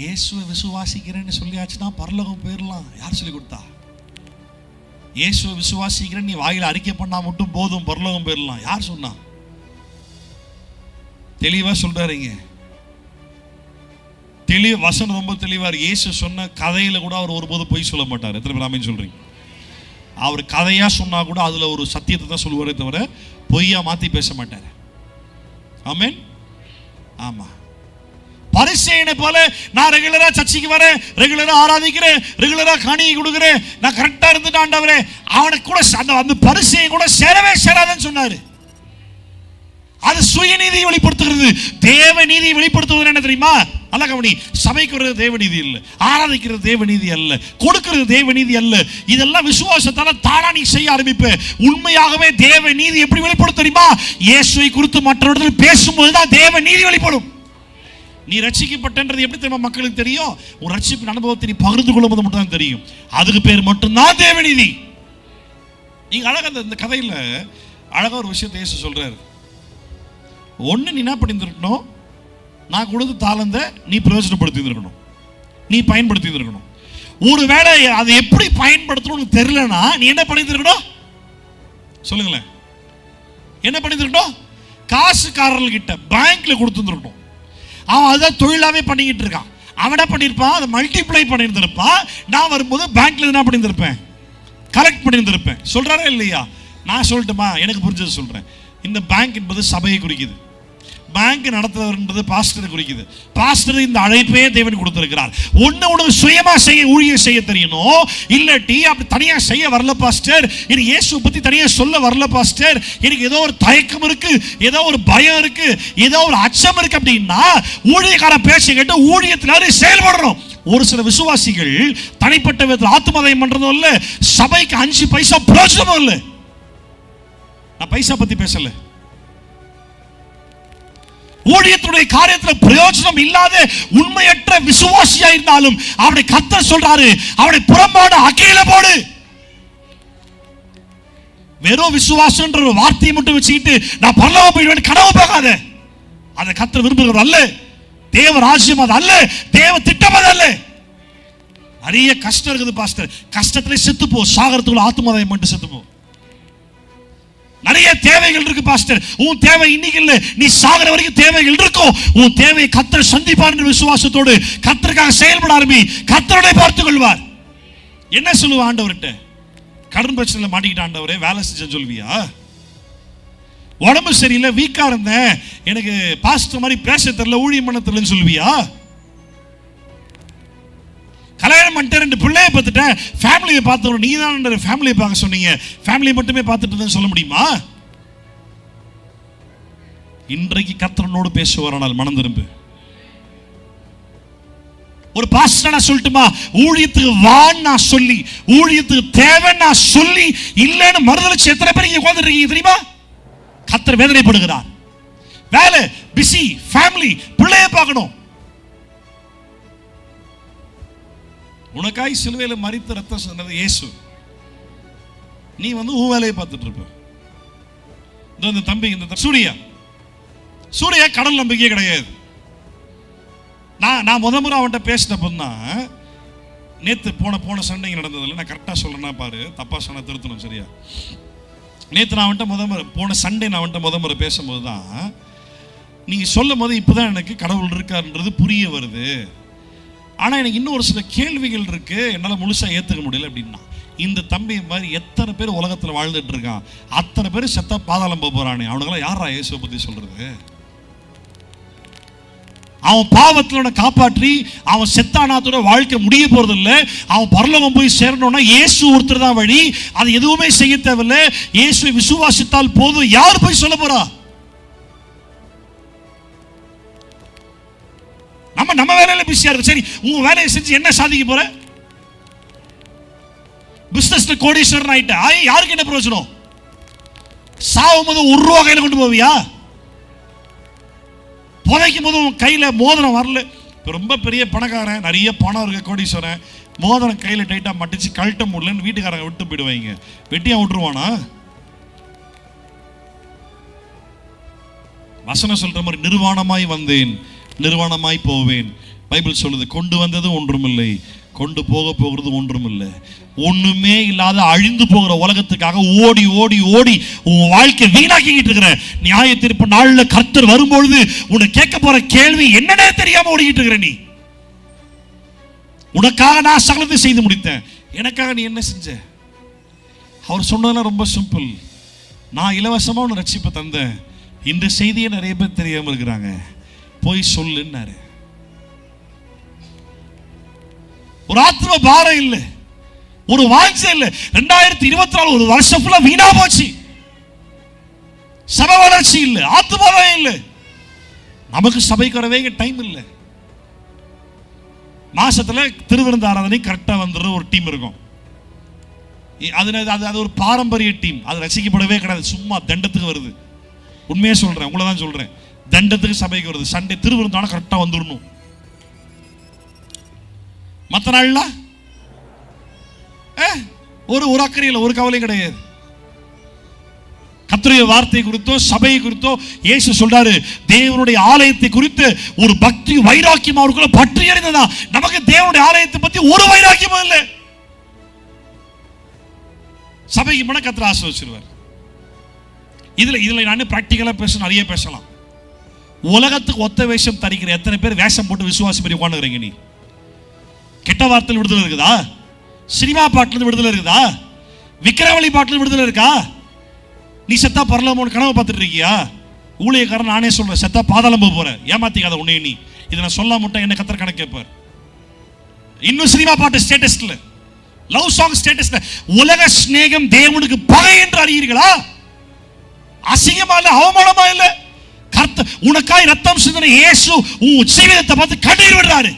இயேசுவை விசுவாசிக்கிறேன்னு சொல்லியாச்சுன்னா பரலோகம் போயிடலாம். யார் சொல்லி கொடுத்தா? இயேசுவை விசுவாசிக்கிறேன் நீ வாயில அறிக்கை பண்ணா மட்டும் போதும் பரலோகம் போயிடலாம். யார் சொன்னா? தெளிவா சொல்றாருங்க. வசனம் ரொம்ப தெளிவா. இயேசு சொன்ன கதையில கூட அவர் ஒருபோது பொய் சொல்ல மாட்டார். எத்தனை பேர் ஆமென் சொல்றீங்க? அவர் கதையா சொன்னா கூட அதுல ஒரு சத்தியத்தை தான் சொல்லுவாரே தவிர பொய்யா மாத்தி பேச மாட்டார். ஆமென். ஆமா. பரிசேயனை போல நான் ரெகுலரா சர்ச்சுக்கு வரேன், ரெகுலரா ஆராதிக்கிறேன், ரெகுலரா காணிக்கை கொடுக்கிறேன், நான் கரெக்டா இருந்துட்டு ஆண்டவரே, அவனுக்கு கூட அந்த பரிசேயன் கூட சேரவே சேராதுன்னு சொன்னாரு. அது சுயநீதியை வெளிப்படுத்துகிறது. தேவ நீதியை வெளிப்படுத்துவது என்ன தெரியுமா? அல்ல கவனி, சபைக்கு வர்றது தேவநீதி இல்லை, ஆராதிக்கிறது தேவநீதி அல்ல, கொடுக்கிறது தேவநீதி அல்ல. இதெல்லாம் விசுவாசத்தால தானா நீ செய்ய ஆரம்பிப்ப. உண்மையாகவே தேவ நீதி எப்படி வெளிப்படும் தெரியுமா? இயேசுவை குறித்து மற்றவர்கள் பேசும்போது தான் தேவ நீதி வெளிப்படும். நீ ரட்சிக்கப்பட்டன்றது எப்படி தெரியுமா மக்களுக்கு தெரியும்? உன் ரட்சிப்பின் அனுபவத்தை நீ பகிர்ந்து கொள்ளும்போது மட்டும் தான் தெரியும். அதுக்கு பேர் மட்டும்தான் தேவநீதி. நீங்க அழகா இந்த கதையில அழகா ஒரு விஷயத்தை இயேசு சொல்றாரு. ஒன்று நீ என்ன பண்ணியிருக்கணும், நான் கொடுத்து தாளந்த நீ பிரயோஜனப்படுத்தி இருக்கணும், நீ பயன்படுத்தி இருக்கணும். ஒருவேளை அதை எப்படி பயன்படுத்தணும்னு தெரியலனா நீ என்ன பண்ணியிருக்கணும் சொல்லுங்களேன்? என்ன பண்ணியிருக்கணும்? காசுக்காரர்கிட்ட பேங்க்ல கொடுத்துருக்கணும். அவன் அதான் தொழிலாவே பண்ணிக்கிட்டு இருக்கான். அவன் என்ன பண்ணியிருப்பான்? அதை மல்டிப்ளை பண்ணியிருந்திருப்பான். நான் வரும்போது பேங்க்ல என்ன பண்ணியிருந்திருப்பேன்? கலெக்ட் பண்ணியிருந்திருப்பேன். சொல்றாரா இல்லையா? நான் சொல்லட்டுமா? எனக்கு புரிஞ்சது சொல்றேன். இந்த பேங்க் என்பது சபையை குறிக்குது. பேங்க் நடத்துறவர் என்பது பாஸ்டரை குறிக்குது. பாஸ்டர் இந்த அழைப்பே தேவன் கொடுத்திருக்கிறார். உனக்கு சுயமா செய்ய ஊழியம் செய்ய தெரியணும். இல்லாட்டி அப்படி தனியா செய்ய வரல பாஸ்டர், எனக்கு இயேசுவை பத்தி தனியா சொல்ல வரல பாஸ்டர், எனக்கு ஏதோ ஒரு தயக்கம் இருக்கு, ஏதோ ஒரு பயம் இருக்கு, ஏதோ ஒரு அச்சம் இருக்கு அப்படின்னா ஊழியக்கார பேச கேட்டு ஊழியத்தினால செயல்படணும். ஒரு சில விசுவாசிகள் தனிப்பட்ட விதத்தில் ஆத்மதயம் பண்றதும் இல்லை, சபைக்கு 5 பைசா பிரயோஜனமும் இல்லை. நான் பைசா பத்தி பேசல. ஊழியத்துடைய காரியத்தில் பிரயோஜனம் இல்லாத உண்மையற்ற விசுவாசியா இருந்தாலும் அவனை கர்த்தர் சொல்றாரு, அவனை புறம்பாடு அக்கில போடு. வெறும் விசுவாசம்ன்ற ஒரு வார்த்தையை மட்டும் வச்சுக்கிட்டு நான் பரலோகம் போயிடுவேன் கனவு போகாத. அதை கர்த்தர் விரும்புகிறது அல்ல. தேவ ராஜ்யம் அது அல்ல. தேவ திட்டம் அது அல்ல. நிறைய கஷ்டம் இருக்குது பாஸ்டர், கஷ்டத்திலே செத்து போ, சாகரத்துக்குள்ள ஆத்மதயம் மட்டும் செத்து போ. நிறைய தேவைகள் இருக்கு பாஸ்டர், உன் தேவை இன்னைக்கு இல்ல, நீ சாகர வரைக்கும் தேவைகள் இருக்கும். உன் தேவையை கர்த்தர் சந்திப்பார் என்ற விசுவாசத்தோடு கர்த்தருக்காக செயல்பட ஆரம்பி. கர்த்தரை பார்த்துக் கொள்வார். என்ன சொல்லுவா ஆண்டவர்கிட்ட? கடன் பிரச்சனையில மாட்டிக்கிட்ட ஆண்டவரே வேலை செஞ்சு சொல்வியா? உடம்பு சரியில்லை, வீக்கா இருந்தேன், எனக்கு பாஸ்டர் மாதிரி பேச தெரியல, ஊழியம் பண்ண தெரியலன்னு சொல்வியா? கல்யாணம் பண்ணிட்டு 2 பிள்ளையை பார்த்துட்டேன், ஃபேமிலியை பார்த்தவங்க நீ தான் ஃபேமிலியை பார்க்க சொன்னீங்க, ஃபேமிலியை மட்டுமே பார்த்துட்டு சொல்ல முடியுமா? இன்றைக்கு கர்த்தரோடு பேசுவாரானால் மனம் திரும்பு. ஒரு பாஸ்டர் நான் சொல்லட்டுமா, ஊழியத்துக்கு வான்னு நான் சொல்லி, ஊழியத்துக்கு தேவைன்னு நான் சொல்லி இல்லைன்னு மறுதலிச்சு எத்தனை பேர் இங்க உட்கார்ந்துட்டு இருக்கீங்க தெரியுமா? கர்த்தர் வேதனைப்படுகிறார். வேலை, பிஸி, ஃபேமிலி, பிள்ளையை பார்க்கணும். உனக்காய் சிலுவையில மரித்த ரத்தம் சொன்னது இயேசு. நீ உன் வேலையை பார்த்துட்டு இருப்ப. இந்த தம்பி, இந்த சூர்யா கடல் நம்பிக்கையே கிடையாது. நான் முறை அவன்கிட்ட பேசினப்போ தான், நேற்று போன சண்டை நடந்ததில்லை, நான் கரெக்டாக சொல்றேன்னா பாரு, தப்பா சொன்ன திருத்தணும் சரியா? நேற்று நான் அவன்கிட்ட போன சண்டே நான் அவன்கிட்ட முறை பேசும்போது தான் நீங்க சொல்லும் போது இப்போதான் எனக்கு கடவுள் இருக்காருன்றது புரிய வருது. ஆனால் எனக்கு இன்னும் ஒரு சில கேள்விகள் இருக்கு, என்னால் முழுசாக ஏற்றுக்க முடியல அப்படின்னா. இந்த தம்பி மாதிரி எத்தனை பேர் உலகத்தில் வாழ்ந்துட்டு இருக்கான், அத்தனை பேர் செத்தா பாதாளம் போக போறானே, அவனுக்கெல்லாம் யாரா இயேசுவை பற்றி சொல்றது? அவன் பாவத்தில் காப்பாற்றி அவன் செத்தானாத்தோட வாழ்க்கை முடிய போறது இல்லை. அவன் பரலோகம் போய் சேரணும்னா இயேசு ஒருத்தர் தான் வழி. அது எதுவுமே செய்ய தேவையில்லை. இயேசுவை விசுவாசித்தால் போதும். யார் போய் சொல்ல போறா? நம்ம வேலையில பிஸியா இருக்கு. சரி, உங்க வேலையை செஞ்சு என்ன சாதிக்க போற? பிசினஸ்ல கோடீஸ்வரன் ஆயிட்ட, யாருக்கு என்ன பிரயோஜனம்? சாவும் போது 1 ரூபா கையில கொண்டு போவியா? புதைக்கும் போது உன் கையில மோதிரம் வரல. ரொம்ப பெரிய பணக்காரன், நிறைய பணம் இருக்க கோடீஸ்வரன், மோதிரம் கையில டைட்டா மட்டிச்சு கழட்ட முடியலன்னு வீட்டுக்காரங்க விட்டு போயிடுவாங்க. வெட்டியா விட்டுருவானா? வசனம் சொல்ற மாதிரி நிர்வாணமாய் வந்தேன், நிர்வாணமாய் போவேன், பைபிள் சொல்லுது, கொண்டு வந்தது ஒன்றுமில்லை, கொண்டு போக போகிறது ஒன்றுமில்லை. ஒண்ணுமே இல்லாத அழிந்து போகிற உலகத்துக்காக ஓடி ஓடி ஓடி உன் வாழ்க்கை வீணாக்கிட்டு இருக்கிற. நியாய தீர்ப்பு நாள்ல கர்த்தர் வரும்பொழுது உன்னை கேட்க போற கேள்வி என்னன்னே தெரியாம ஓடிக்கிட்டு இருக்கிற நீ. உனக்காக நான் சகலத்தை செய்து முடித்தேன், எனக்காக நீ என்ன செஞ்ச? அவர் சொன்னதெல்லாம் ரொம்ப சிம்பிள். நான் இலவசமா உன்னை ரட்சிப்பை தந்தேன். இந்த செய்தியை நிறைய பேர் தெரியாம இருக்கிறாங்க. போய் சொல்லுன்னாரு. ஒரு ஆத்ம பாரம் இல்லை, ஒரு வாஞ்சை இல்லை. 2024 ஒரு வருஷம் ஃபுல்லா வீணா போச்சு. சபை வளர்ச்சி இல்லை, ஆத்மாவே இல்லை. நமக்கு சபைக்கு வரவே டைம் இல்லை. மாசத்துல திருவிருந்த ஆராதனை கரெக்டா வந்துடுற ஒரு டீம் இருக்கும். அது ஒரு பாரம்பரிய டீம். அது ரசிக்கப்படவே கிடையாது, சும்மா தண்டத்துக்கு வருது. உண்மையே சொல்றேன், உங்களை தான் சொல்றேன். தண்டத்துக்கு சபைக்கு வருது. சண்டே திருவிருந்தான கரெக்டா வந்துடணும். மற்ற நாள்ல ஒரு அக்கறையில் ஒரு கவலை கிடையாது. கர்த்தருடைய வார்த்தை குறித்தோ சபை குறித்தோ இயேசு சொல்றாரு, தேவனுடைய ஆலயத்தை குறித்து ஒரு பக்தி வைராக்கியம் அவருக்குள்ள பற்றி எறிந்ததா. நமக்கு தேவனுடைய ஆலயத்தை பத்தி ஒரு வைராக்கியமும் இல்லை. சபைக்கு முன்ன கர்த்தர் ஆசீர்வதிச்சிருவார். இதுல நான் பிராக்டிகலா நிறைய பேசலாம். உலகத்துக்கு ஒத்த வேஷம் தரிக்கிற எத்தனை பேர் வேஷம் போட்டு விசுவாசி பெரிய உட்காந்துக்கிறீங்க? நீ கெட்ட வார்த்தையில் விடுதலை இருக்குதா? சினிமா பாட்டில் விடுதலை இருக்குதா? விக்கிரவழி பாட்டில் விடுதலை இருக்கா? நீ செத்தா பரலோகம்னு கனவு பார்த்துட்டு இருக்கியா? ஊழியக்காரன் நானே சொல்றேன், செத்தா பாதாளம் போக போற. ஏமாத்திக்காத உன்னை. நீ இதை நான் சொல்ல முட்டேன், என்ன கத்தர் கணக்கு கேட்பார். இன்னும் சினிமா பாட்டு ஸ்டேட்டஸ்ல, லவ் சாங் ஸ்டேட்டஸ்ல உலக ஸ்நேகம் தேவனுக்கு பகை என்று அறியீர்களா? அசிங்கமா இல்ல, அவமானமா இல்ல? கர்த்தர் உனக்காய் ரத்தம் சிந்தின இயேசு உன் ஜீவிதத்தை பார்த்து கண்ணீர் விடுறாரு.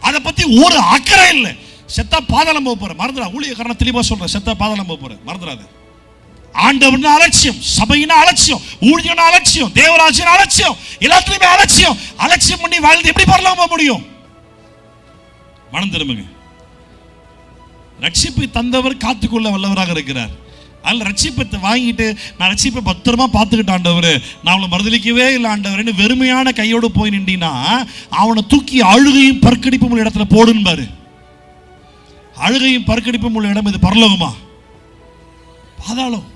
அதை பத்தி ஒரு அக்கறை இல்லை. செத்தா பாதாளம் போக போற, மறந்துடா. ஊழியக்காரன் தெளிவா சொல்ற, செத்தா பாதாளம் போக போற, மறந்துடாத. ஆண்டவர்னா அலட்சியம், சபையினா அலட்சியம், ஊழியனா அலட்சியம், தேவராஜன் அலட்சியம், எல்லாத்துலயுமே அலட்சியம். அலட்சியம் பண்ணி வாழ்ந்து எப்படி பரலோகம் போக முடியும்? மனம் திரும்புங்க. ரட்சிப்பை தந்தவர் காத்துக்கொள்ள வல்லவராக இருக்கிறார். அதில் ரட்சிப்பத்தை வாங்கிட்டு நான் ரட்சிப்பை பத்திரமா பார்த்துக்கிட்ட ஆண்டவர், நான் அவளை மறுதளிக்கவே இல்லை ஆண்டவர்னு வெறுமையான கையோடு போய் நின்றீன்னா அவனை தூக்கி அழுகையும் பற்கடிப்பும் உள்ள இடத்துல போடுன்பாரு. அழுகையும் பற்கடிப்பும் உள்ள இடம் இது பரலோகமா? பாதாளம்.